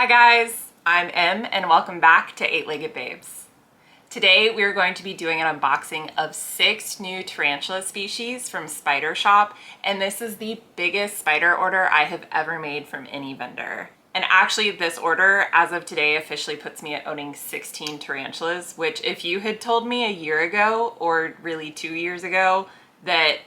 guys, I'm Em and welcome back to Eight-Legged Babes. Today we are going to be doing an unboxing of 6 new tarantula species from Spider Shoppe, and this is the biggest spider order I have ever made from any vendor. And actually this order as of today officially puts me at owning 16 tarantulas, which if you had told me a year ago or really 2 years ago that,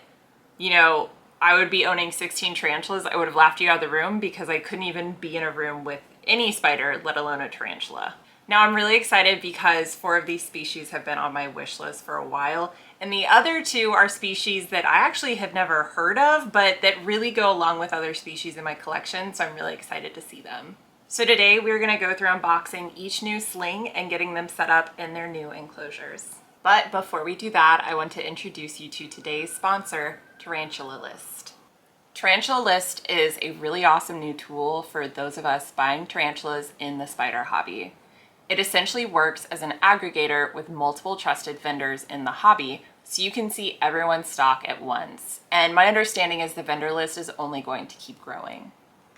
I would be owning 16 tarantulas, I would have laughed you out of the room because I couldn't even be in a room with any spider, let alone a tarantula. Now I'm really excited because 4 of these species have been on my wish list for a while, and the other 2 are species that I actually have never heard of, but that really go along with other species in my collection, so I'm really excited to see them. So today we're going to go through unboxing each new sling and getting them set up in their new enclosures. But before we do that, I want to introduce you to today's sponsor, Tarantula List. Tarantula List is a really awesome new tool for those of us buying tarantulas in the spider hobby. It essentially works as an aggregator with multiple trusted vendors in the hobby, so you can see everyone's stock at once. And my understanding is the vendor list is only going to keep growing.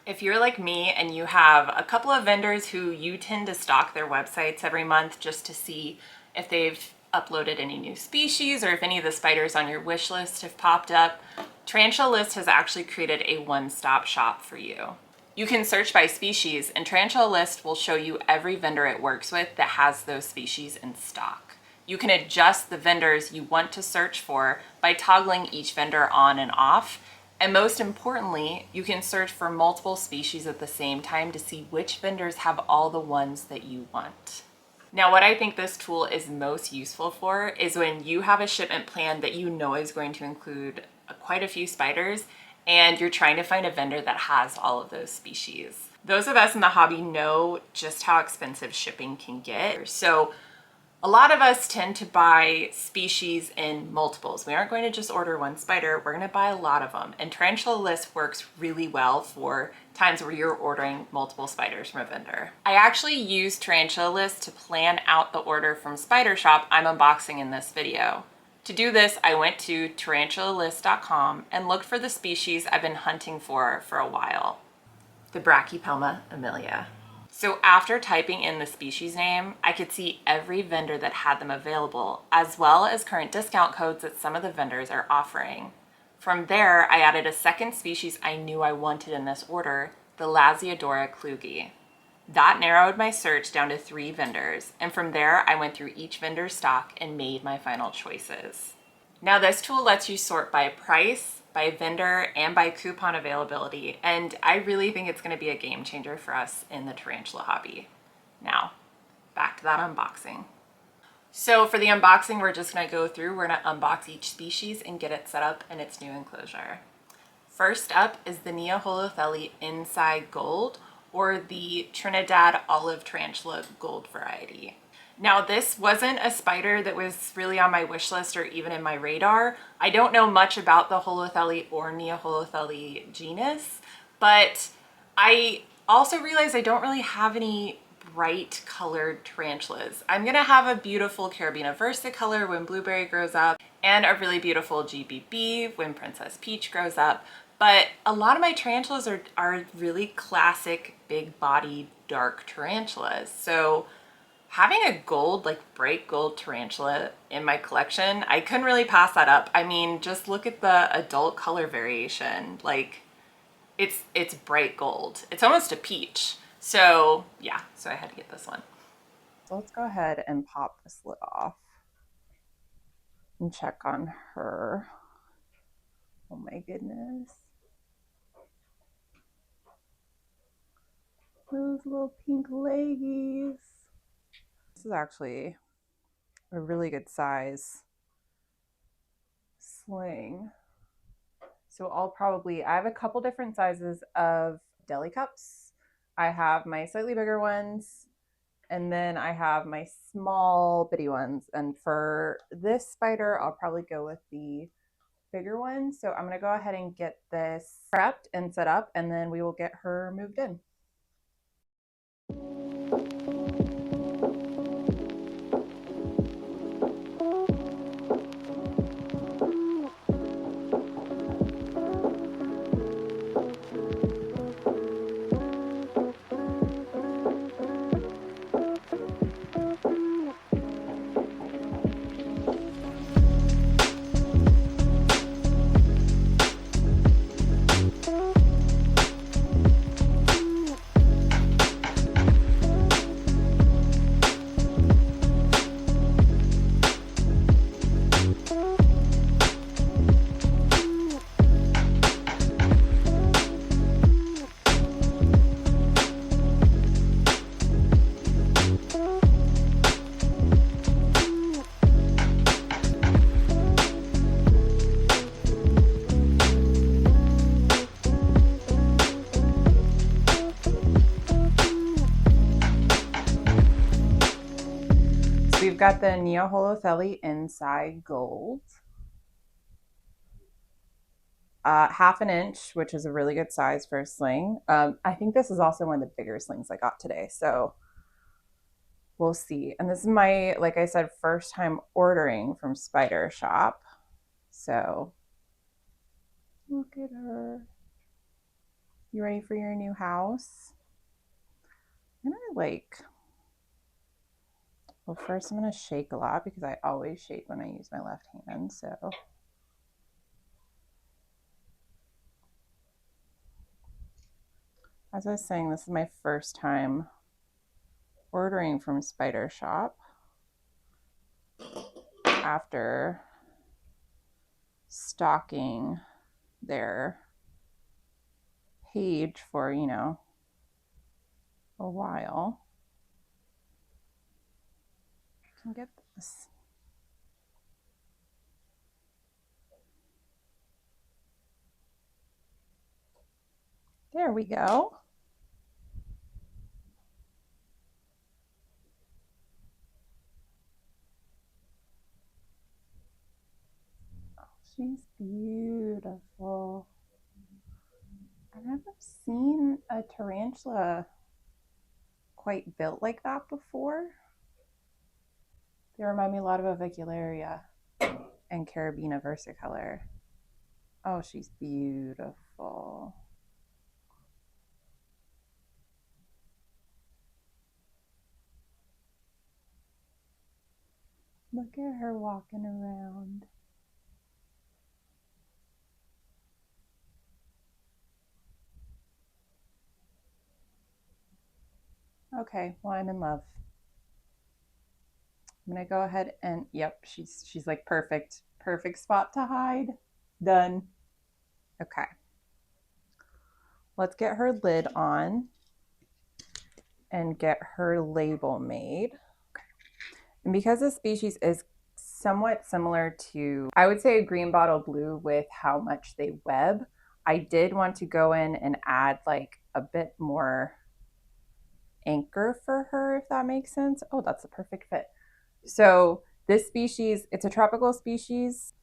If you're like me and you have a couple of vendors who you tend to stock their websites every month just to see if they've uploaded any new species or if any of the spiders on your wish list have popped up, Tarantula List has actually created a one-stop shop for you. You can search by species, and Tarantula List will show you every vendor it works with that has those species in stock. You can adjust the vendors you want to search for by toggling each vendor on and off, and most importantly, you can search for multiple species at the same time to see which vendors have all the ones that you want. Now, what I think this tool is most useful for is when you have a shipment plan that you know is going to include quite a few spiders and you're trying to find a vendor that has all of those species. Those of us in the hobby know just how expensive shipping can get. So a lot of us tend to buy species in multiples. We aren't going to just order one spider, we're going to buy a lot of them. And Tarantula List works really well for times where you're ordering multiple spiders from a vendor. I actually used Tarantula List to plan out the order from Spider Shoppe I'm unboxing in this video. To do this, I went to tarantulalist.com and looked for the species I've been hunting for a while, the Brachypelma amelia. So after typing in the species name, I could see every vendor that had them available, as well as current discount codes that some of the vendors are offering. From there, I added a second species I knew I wanted in this order, the Lasiodora klugi. That narrowed my search down to 3 vendors, and from there I went through each vendor's stock and made my final choices. Now this tool lets you sort by price, by vendor, and by coupon availability, and I really think it's going to be a game changer for us in the tarantula hobby. Now, back to that unboxing. So for the unboxing, we're just going to go through, we're going to unbox each species and get it set up in its new enclosure. First up is the Neoholothele inside gold, or the Trinidad olive tarantula gold variety. Now this wasn't a spider that was really on my wish list or even in my radar. I don't know much about the Holothele or Neoholothele genus, but I also realized I don't really have any bright colored tarantulas. I'm gonna have a beautiful Carabina versicolor when Blueberry grows up and a really beautiful GBB when Princess Peach grows up. But a lot of my tarantulas are really classic big bodied dark tarantulas. So having a gold, like bright gold tarantula in my collection, I couldn't really pass that up. I mean, just look at the adult color variation. Like it's bright gold. It's almost a peach. So yeah, so I had to get this one. So let's go ahead and pop this lid off and check on her. Oh my goodness. Those little pink leggies. This is actually a really good size sling. So I have a couple different sizes of deli cups. I have my slightly bigger ones, and then I have my small bitty ones. And for this spider, I'll probably go with the bigger one. So I'm gonna go ahead and get this prepped and set up, and then we will get her moved in. got the Neoholothelli inside gold. 1/2 inch, which is a really good size for a sling. I think this is also one of the bigger slings I got today, so we'll see. And this is my, like I said, first time ordering from Spider Shop. So look at her. You ready for your new house? I'm gonna well, first I'm gonna shake a lot because I always shake when I use my left hand. So as I was saying, this is my first time ordering from Spider Shop after stalking their page for, a while. I can get this. There we go. Oh, she's beautiful. I've never seen a tarantula quite built like that before. They remind me a lot of Avicularia and Carabina versicolor. Oh, she's beautiful. Look at her walking around. Okay, well, I'm in love. I'm gonna go ahead and yep, she's like perfect spot to hide. Done. Okay, let's get her lid on and get her label made. Okay. And because this species is somewhat similar to, I would say, a green bottle blue with how much they web, I did want to go in and add like a bit more anchor for her, if that makes sense. Oh, that's a perfect fit. So this species, it's a tropical species.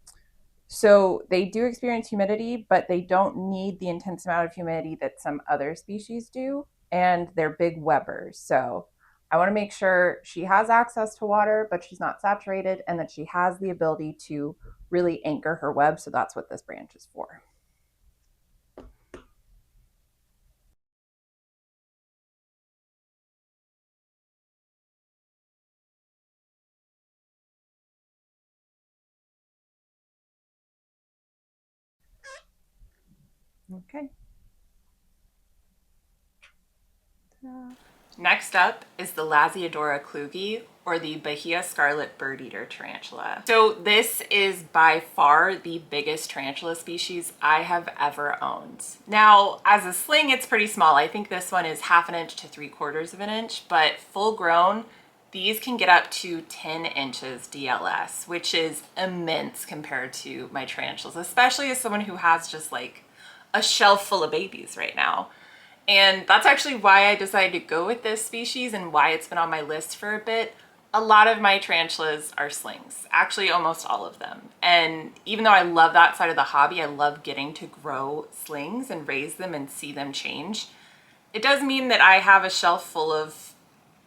So they do experience humidity, but they don't need the intense amount of humidity that some other species do. And they're big webbers. So I want to make sure she has access to water, but she's not saturated, and that she has the ability to really anchor her web. So that's what this branch is for. Okay. Next up is the Lasiodora klugi, or the Bahia scarlet bird eater tarantula. So this is by far the biggest tarantula species I have ever owned. Now, as a sling, it's pretty small. I think this one is 1/2 inch to 3/4 inch, but full grown, these can get up to 10 inches DLS, which is immense compared to my tarantulas, especially as someone who has just like a shelf full of babies right now. And that's actually why I decided to go with this species and why it's been on my list for a bit. A lot of my tarantulas are slings, actually almost all of them. And even though I love that side of the hobby, I love getting to grow slings and raise them and see them change. It does mean that I have a shelf full of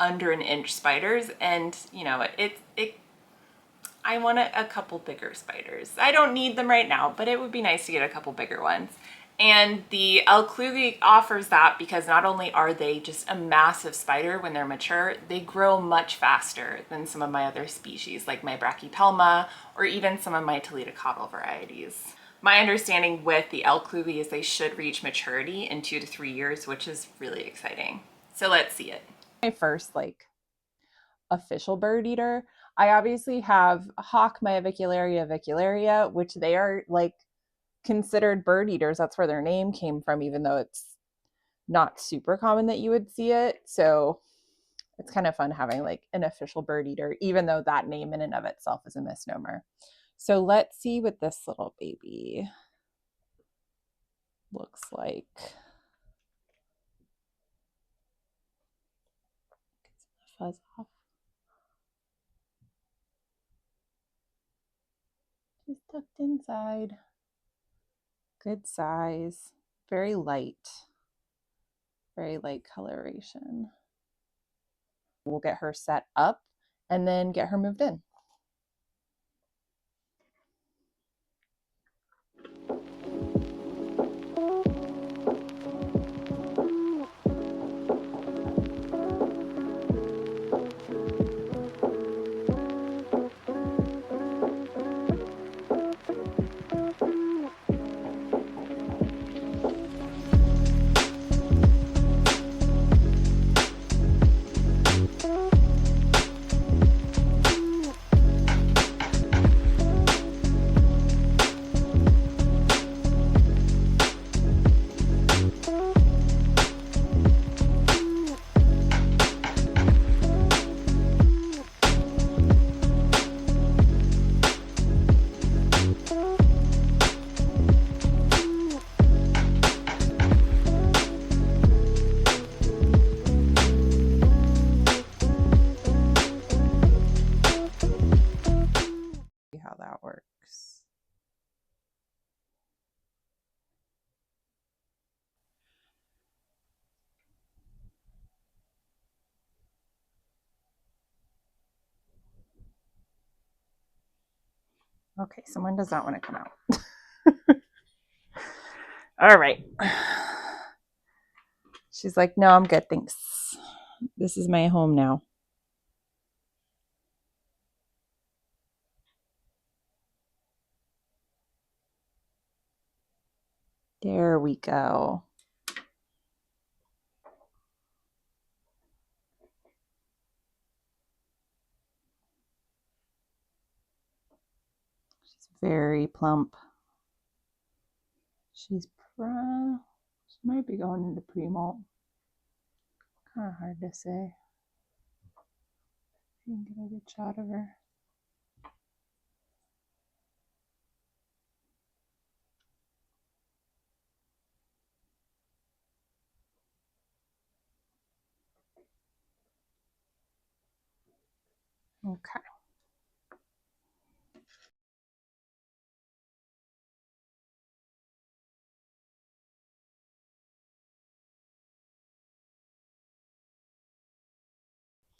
under an inch spiders, and I want a couple bigger spiders. I don't need them right now, but it would be nice to get a couple bigger ones. And the Klugi offers that because not only are they just a massive spider when they're mature, they grow much faster than some of my other species, like my Brachypelma or even some of my Toledocotyle varieties. My understanding with the Klugi is they should reach maturity in 2 to 3 years, which is really exciting. So let's see it. My first official bird eater. I obviously have hawk my avicularia, which they are considered bird eaters. That's where their name came from, even though it's not super common that you would see it. So it's kind of fun having an official bird eater, even though that name in and of itself is a misnomer. So let's see what this little baby looks like. Get some fuzz off. She's tucked inside. Good size. Very light coloration. We'll get her set up and then get her moved in. How that works. Okay, someone does not want to come out. All right. She's like, no, I'm good, thanks. This is my home now. There we go. She's very plump. She might be going into pre-molt. Kind of hard to say. You can get a good shot of her. Okay.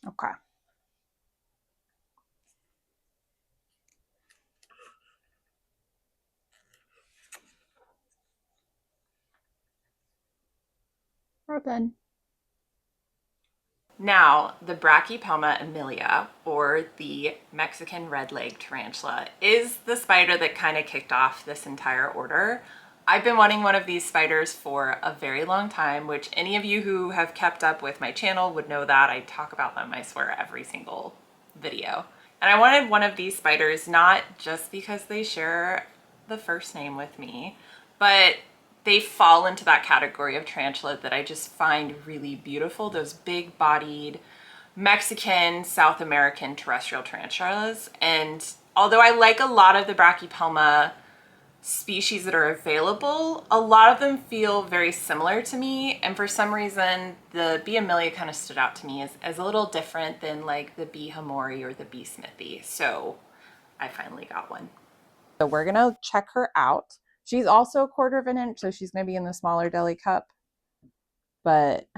Okay. We're done. Now, the Brachypelma emilia, or the Mexican redleg tarantula, is the spider that kind of kicked off this entire order. I've been wanting one of these spiders for a very long time, which any of you who have kept up with my channel would know that. I talk about them, I swear, every single video. And I wanted one of these spiders not just because they share the first name with me, but they fall into that category of tarantula that I just find really beautiful. Those big bodied Mexican, South American terrestrial tarantulas. And although I like a lot of the Brachypelma species that are available, a lot of them feel very similar to me. And for some reason, the B. emilia kind of stood out to me as a little different than like the B. hamori or the B. smithi. So I finally got one. So we're gonna check her out. She's also 1/4 of an inch, so she's gonna be in the smaller deli cup. But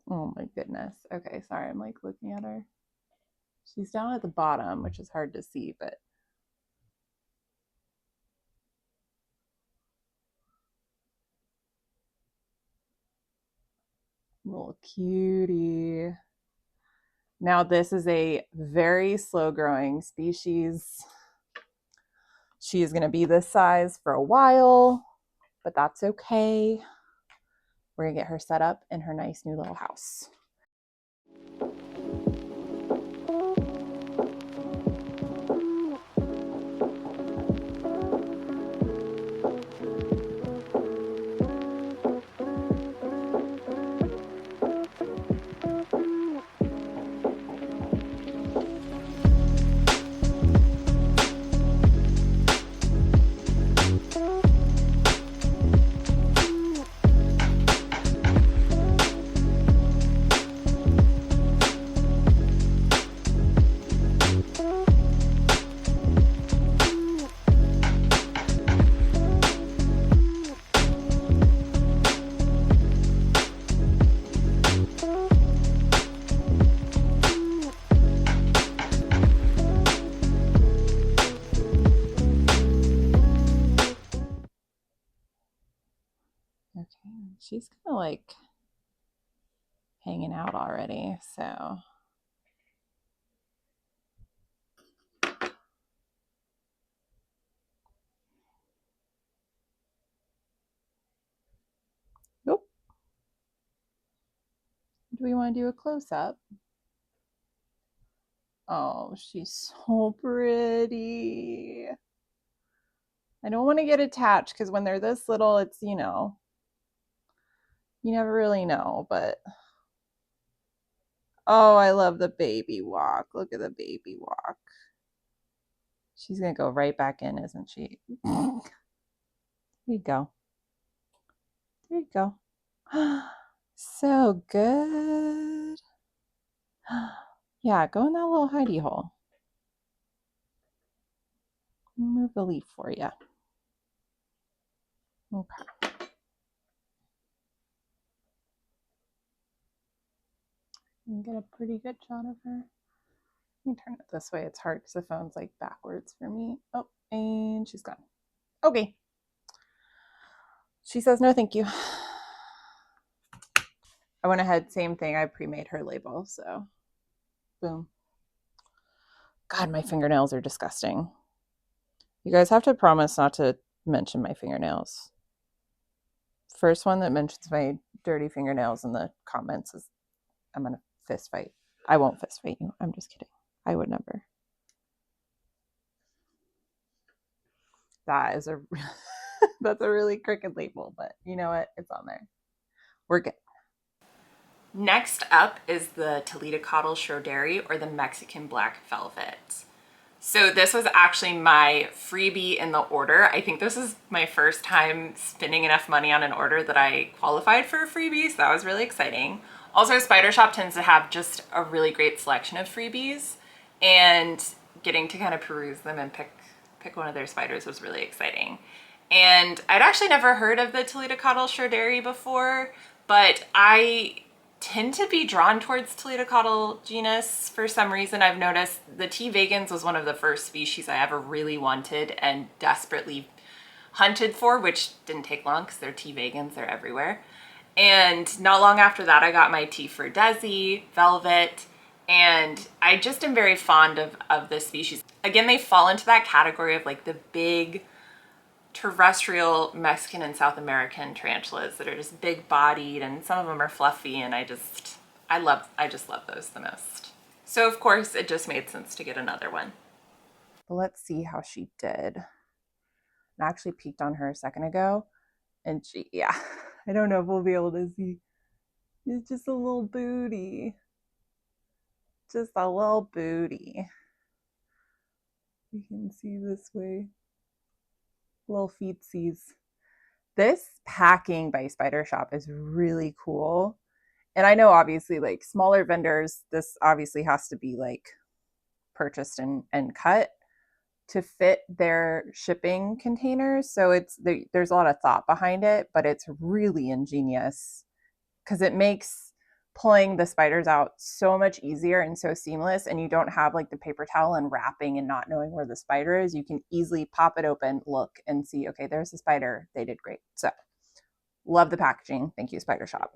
oh my goodness. Okay, sorry, I'm like looking at her. She's down at the bottom, which is hard to see, but little cutie. Now this is a very slow growing species. She is going to be this size for a while, but that's okay. We're going to get her set up in her nice new little house. of like hanging out already, so. Oop. Do we want to do a close-up? Oh, she's so pretty. I don't want to get attached because when they're this little, it's, you know, you never really know, but oh, I love the baby walk. Look at the baby walk. She's going to go right back in, isn't she? There you go. There you go. So good. Yeah, go in that little hidey hole. Move the leaf for you. Okay. You get a pretty good shot of her. Let me turn it this way. It's hard because the phone's like backwards for me. Oh, and she's gone. Okay. She says no, thank you. I went ahead, same thing. I pre-made her label, so boom. God, my fingernails are disgusting. You guys have to promise not to mention my fingernails. First one that mentions my dirty fingernails in the comments is I'm gonna fist fight. I won't fist fight you. I'm just kidding. I would never. That is a that's a really crooked label, but you know what? It's on there. We're good. Next up is the Trinidad Strawberry or the Mexican Black Velvet. So this was actually my freebie in the order. I think this is my first time spending enough money on an order that I qualified for a freebie, so that was really exciting. Also, Spider Shop tends to have just a really great selection of freebies, and getting to kind of peruse them and pick one of their spiders was really exciting. And I'd actually never heard of the Trinidad Strawberry before, but I tend to be drawn towards Trinidad genus for some reason. I've noticed the T. vagans was one of the first species I ever really wanted and desperately hunted for, which didn't take long because they're T. vagans, they're everywhere. And not long after that, I got my T. furdezi, velvet, and I just am very fond of this species. Again, they fall into that category of like the big terrestrial Mexican and South American tarantulas that are just big bodied, and some of them are fluffy, and I just love those the most. So of course it just made sense to get another one. But let's see how she did. I actually peeked on her a second ago, and yeah, I don't know if we'll be able to see. It's just a little booty. Just a little booty. You can see this way. Little feetsies. This packing by Spider Shop is really cool. And I know obviously like smaller vendors, this obviously has to be like purchased and cut to fit their shipping containers. So there's a lot of thought behind it, but it's really ingenious because it makes pulling the spiders out so much easier and so seamless, and you don't have like the paper towel and wrapping and not knowing where the spider is. You can easily pop it open, look, and see, okay, there's the spider. They did great. So love the packaging. Thank you, Spider Shop.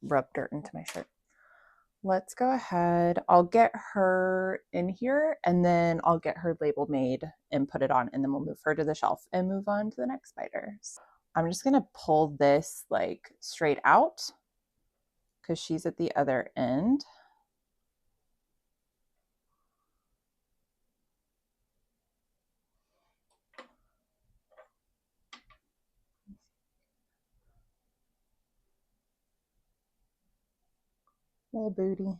Rub dirt into my shirt. Let's go ahead. I'll get her in here and then I'll get her label made and put it on, and then we'll move her to the shelf and move on to the next spider. I'm just gonna pull this like straight out because she's at the other end. Little booty.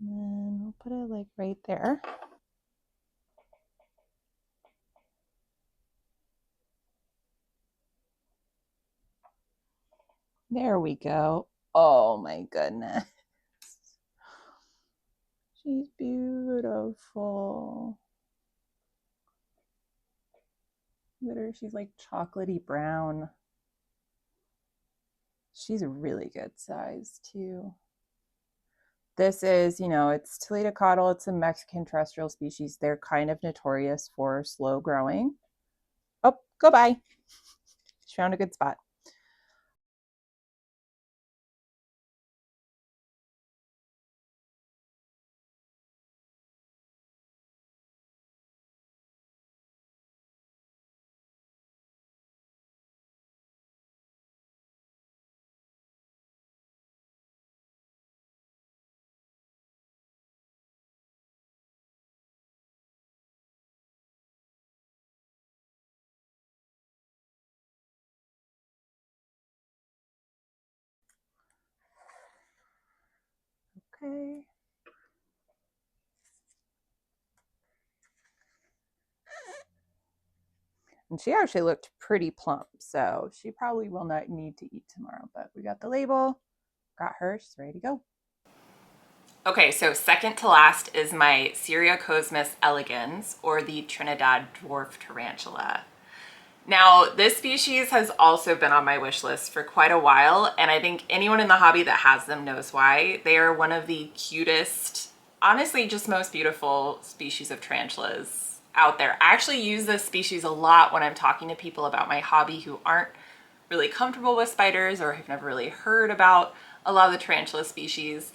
And then we'll put it like right there. There we go. Oh my goodness. She's beautiful. Look at her. She's like chocolatey brown. She's a really good size too. This is, it's Toledo cottle. It's a Mexican terrestrial species. They're kind of notorious for slow growing. Oh, go by. She found a good spot. Okay. And she actually looked pretty plump, so she probably will not need to eat tomorrow, but we got the label, got her, she's ready to go. Okay, so second to last is my Seriacosmus elegans, or the Trinidad dwarf tarantula. Now, this species has also been on my wish list for quite a while, and I think anyone in the hobby that has them knows why. They are one of the cutest, honestly, just most beautiful species of tarantulas out there. I actually use this species a lot when I'm talking to people about my hobby who aren't really comfortable with spiders or have never really heard about a lot of the tarantula species.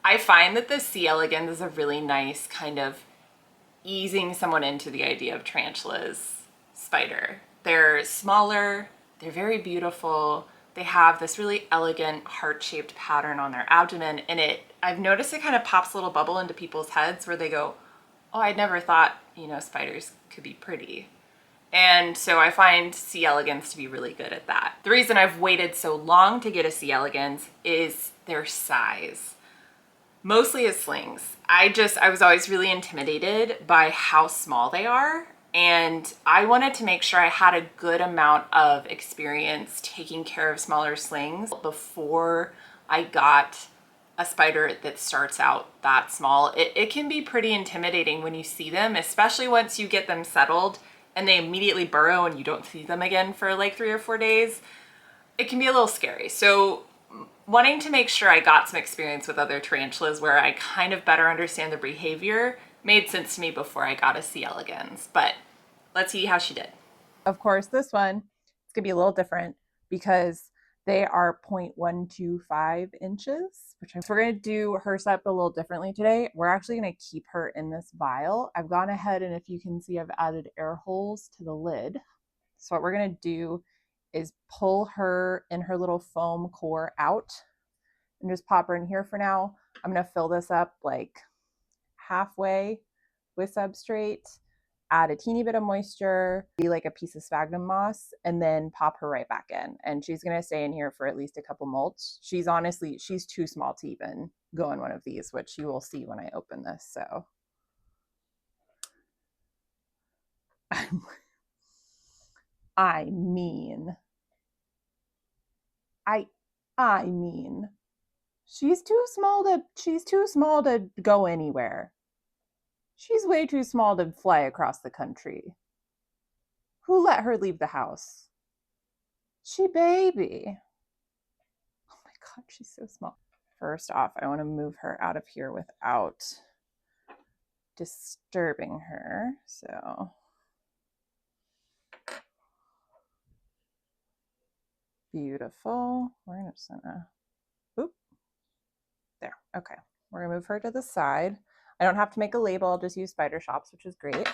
I find that the C. elegans is a really nice kind of easing someone into the idea of tarantulas spider. They're smaller, they're very beautiful, they have this really elegant heart-shaped pattern on their abdomen, and I've noticed it kind of pops a little bubble into people's heads where they go, oh, I never thought, spiders could be pretty. And so I find C. elegans to be really good at that. The reason I've waited so long to get a C. elegans is their size. Mostly as slings. I was always really intimidated by how small they are. And I wanted to make sure I had a good amount of experience taking care of smaller slings before I got a spider that starts out that small. It can be pretty intimidating when you see them, especially once you get them settled and they immediately burrow and you don't see them again for like 3 or 4 days. It can be a little scary. So wanting to make sure I got some experience with other tarantulas where I kind of better understand their behavior made sense to me before I got a C. elegans. But let's see how she did. Of course, this one is going to be a little different because they are 0.125 inches, so we're going to do her setup a little differently today. We're actually going to keep her in this vial. I've gone ahead and if you can see, I've added air holes to the lid. So what we're going to do is pull her in her little foam core out and just pop her in here for now. I'm going to fill this up like halfway with substrate, add a teeny bit of moisture, be like a piece of sphagnum moss, and then pop her right back in. And she's going to stay in here for at least a couple molts. She's too small to even go in one of these, which you will see when I open this. So I mean, she's too small to go anywhere. She's way too small to fly across the country. Who let her leave the house? She baby. Oh my God, she's so small. First off, I want to move her out of here without disturbing her. So beautiful. We're just gonna, oop, there. Okay, we're gonna move her to the side. I don't have to make a label. I'll just use Spider Shoppes, which is great.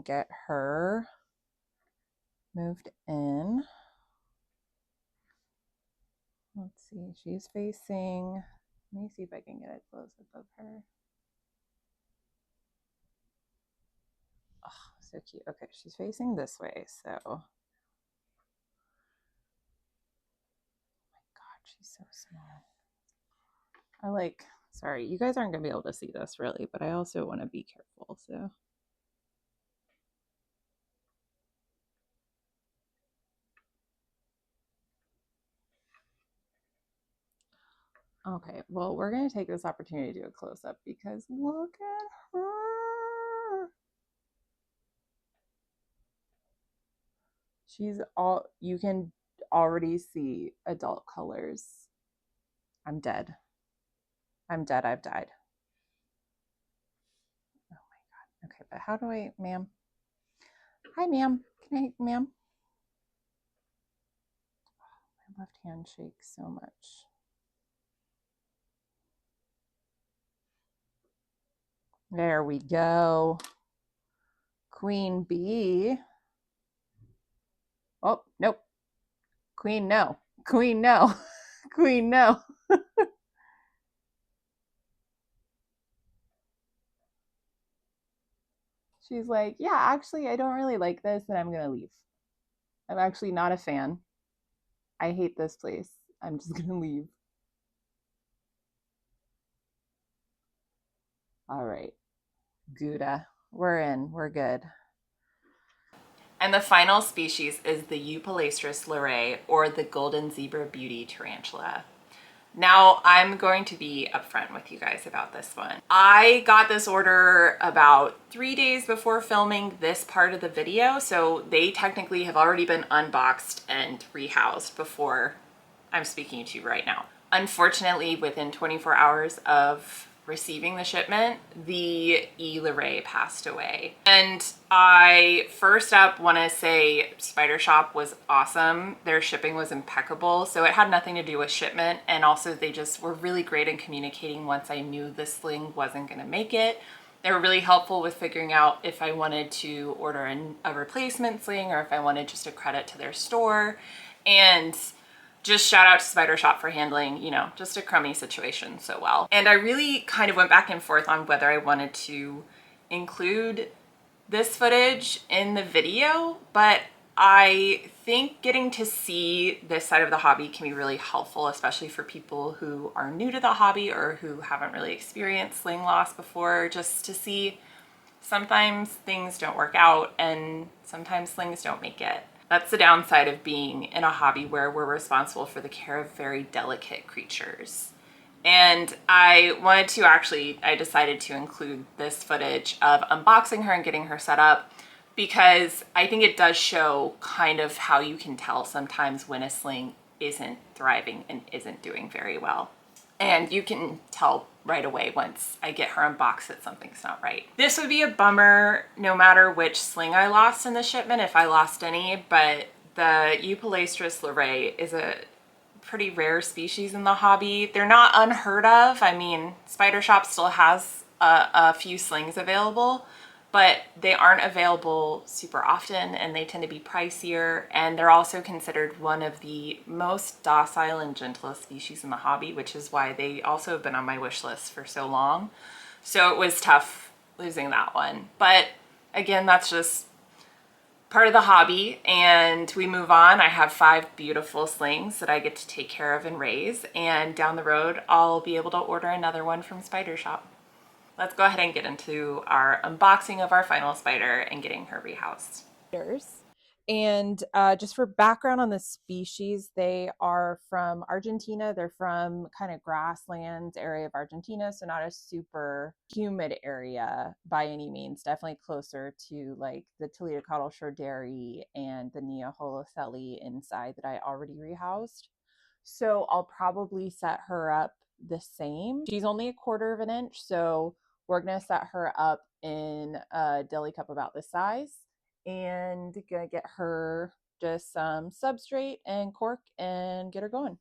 and get her moved in. Let's see, she's facing, let me see if I can get a close up of her. Oh, so cute. Okay, she's facing this way, so. Oh my God, she's so small. Sorry, you guys aren't gonna be able to see this really, but I also want to be careful, so. Okay, well, we're going to take this opportunity to do a close-up because look at her. You can already see adult colors. I'm dead. I've died. Oh my God. Okay, but how do ma'am? Hi, ma'am. Ma'am? My left hand shakes so much. There we go. Queen bee. Oh, nope. Queen, no. Queen, no. Queen, no. She's like, yeah, actually, I don't really like this and I'm going to leave. I'm actually not a fan. I hate this place. I'm just going to leave. All right. Gouda. We're in. We're good. And the final species is the Eupalastris lirae, or the golden zebra beauty tarantula. Now, I'm going to be upfront with you guys about this one. I got this order about 3 days before filming this part of the video, so they technically have already been unboxed and rehoused before I'm speaking to you right now. Unfortunately, within 24 hours of receiving the shipment, the E. lirae passed away. And I first up want to say Spider Shoppe was awesome. Their shipping was impeccable. So it had nothing to do with shipment. And also they just were really great in communicating once I knew the sling wasn't going to make it. They were really helpful with figuring out if I wanted to order a replacement sling or if I wanted just a credit to their store. And just shout out to Spider Shoppe for handling, just a crummy situation so well. And I really kind of went back and forth on whether I wanted to include this footage in the video, but I think getting to see this side of the hobby can be really helpful, especially for people who are new to the hobby or who haven't really experienced sling loss before, just to see sometimes things don't work out and sometimes slings don't make it. That's the downside of being in a hobby where we're responsible for the care of very delicate creatures. And I decided to include this footage of unboxing her and getting her set up because I think it does show kind of how you can tell sometimes when a sling isn't thriving and isn't doing very well. And you can tell right away once I get her unboxed that something's not right. This would be a bummer no matter which sling I lost in the shipment, if I lost any, but the Eupalastris lirae is a pretty rare species in the hobby. They're not unheard of. I mean, Spider Shoppe still has a few slings available, but they aren't available super often and they tend to be pricier. And they're also considered one of the most docile and gentlest species in the hobby, which is why they also have been on my wish list for so long. So it was tough losing that one. But again, that's just part of the hobby, and we move on. I have 5 beautiful slings that I get to take care of and raise, and down the road I'll be able to order another one from Spider Shoppe. Let's go ahead and get into our unboxing of our final spider and getting her rehoused. And just for background on the species, they are from Argentina. They're from kind of grasslands area of Argentina, so not a super humid area by any means. Definitely closer to like the Toledo shore dairy and the Neaholochelli inside that I already rehoused. So I'll probably set her up the same. She's only 1/4 of an inch, so we're gonna set her up in a deli cup about this size and gonna get her just some substrate and cork and get her going.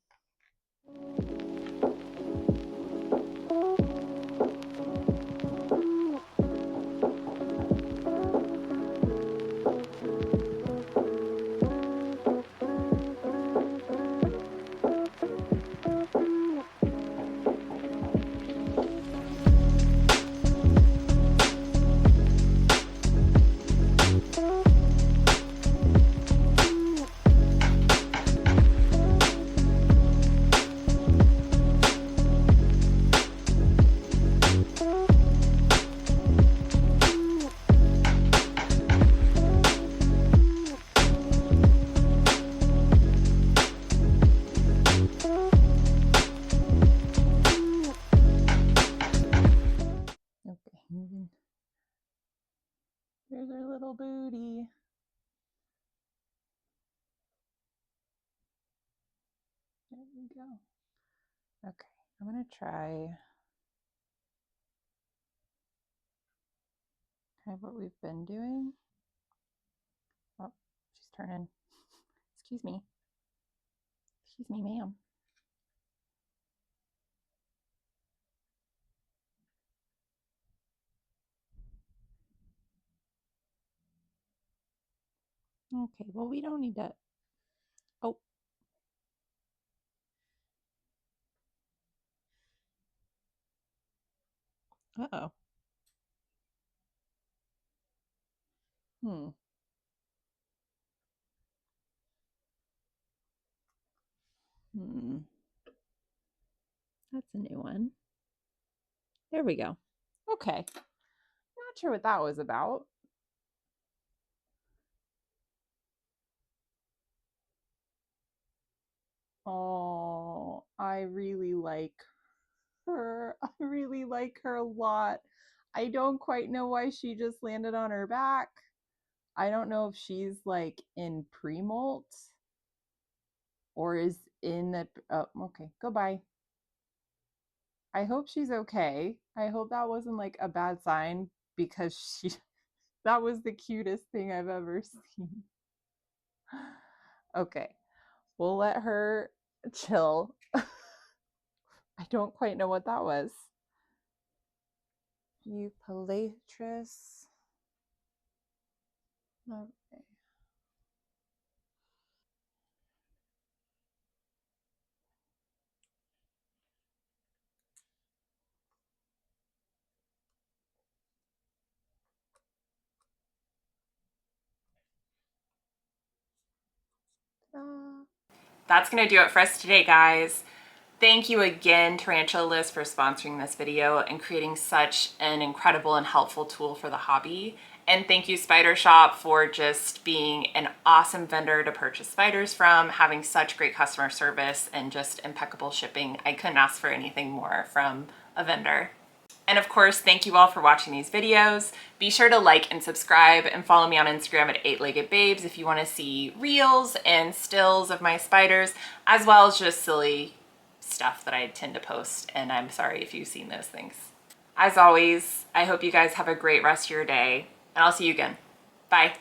we go. Okay, I'm gonna try kind of what we've been doing. Oh, she's turning. Excuse me. Excuse me, ma'am. Okay, well, we don't need to. Oh. Uh-oh. Hmm. Hmm. That's a new one. There we go. Okay. Not sure what that was about. Oh, I really like her. I really like her a lot. I don't quite know why she just landed on her back. I don't know if she's like in pre-molt or is in the. Oh, okay. Goodbye. I hope she's okay. I hope that wasn't like a bad sign because she. That was the cutest thing I've ever seen. Okay. We'll let her chill. I don't quite know what that was. Eupalatris. Okay. That's going to do it for us today, guys. Thank you again, Tarantula List, for sponsoring this video and creating such an incredible and helpful tool for the hobby. And thank you, Spider Shoppe, for just being an awesome vendor to purchase spiders from, having such great customer service and just impeccable shipping. I couldn't ask for anything more from a vendor. And of course, thank you all for watching these videos. Be sure to like and subscribe and follow me on Instagram at 8-Legged Babes if you want to see reels and stills of my spiders, as well as just silly stuff that I tend to post. And I'm sorry if you've seen those things. As always, I hope you guys have a great rest of your day, and I'll see you again. Bye.